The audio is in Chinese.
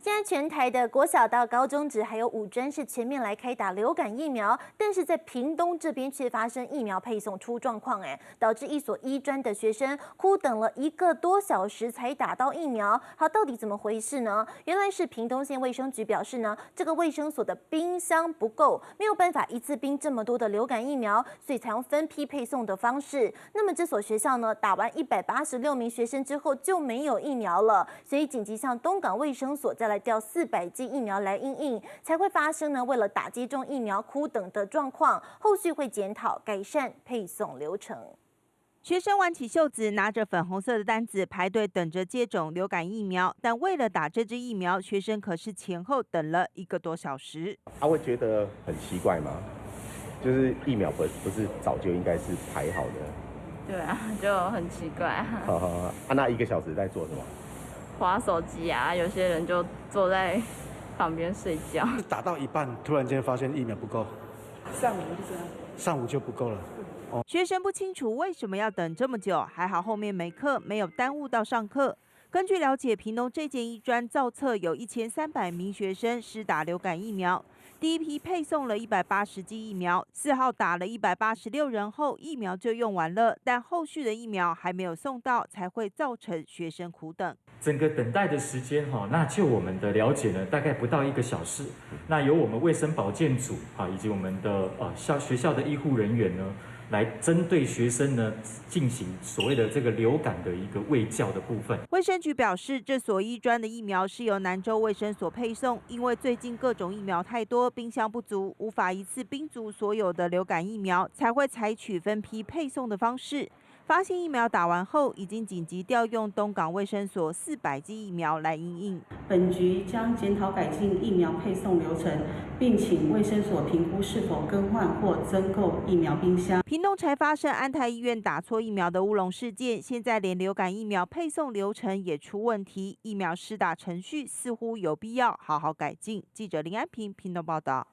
现在全台的国小到高中职还有五专是全面来开打流感疫苗，但是在屏东这边却发生疫苗配送出状况，导致一所医专的学生苦等了1个多小时才打到疫苗。好，到底怎么回事呢？原来是屏东县卫生局表示呢，这个卫生所的冰箱不够，没有办法一次冰这么多的流感疫苗，所以采用分批配送的方式。那么这所学校呢，打完186名学生之后就没有疫苗了，所以紧急向东港卫生所再来调400剂疫苗来因应，才会发生呢为了打接种疫苗苦等的状况，后续会检讨改善配送流程。学生挽起袖子，拿着粉红色的单子排队等着接种流感疫苗，但为了打这支疫苗，学生可是前后等了1个多小时。他会觉得很奇怪吗？就是疫苗不是早就应该是排好的？对啊，就很奇怪啊。那1个小时在做什么？滑手机啊，有些人就坐在旁边睡觉。打到一半，突然间发现疫苗不够，上午就这样，上午就不够了。学生不清楚为什么要等这么久，还好后面没课，没有耽误到上课。根据了解，屏东这间医专造册有1300名学生施打流感疫苗，第一批配送了180剂疫苗，4号打了186人后，疫苗就用完了，但后续的疫苗还没有送到，才会造成学生苦等。整个等待的时间那就我们的了解呢，大概不到1个小时。那由我们卫生保健组以及我们的学校的医护人员呢，来针对学生呢进行所谓的这个流感的一个卫教的部分。卫生局表示，这所医专的疫苗是由南州卫生所配送，因为最近各种疫苗太多，冰箱不足，无法一次冰足所有的流感疫苗，才会采取分批配送的方式。发现疫苗打完后，已经紧急调用东港卫生所400剂疫苗来因应。本局将检讨改进疫苗配送流程，并请卫生所评估是否更换或增购疫苗冰箱。屏东才发生安泰医院打错疫苗的乌龙事件，现在连流感疫苗配送流程也出问题，疫苗施打程序似乎有必要好好改进。记者林安平屏东报道。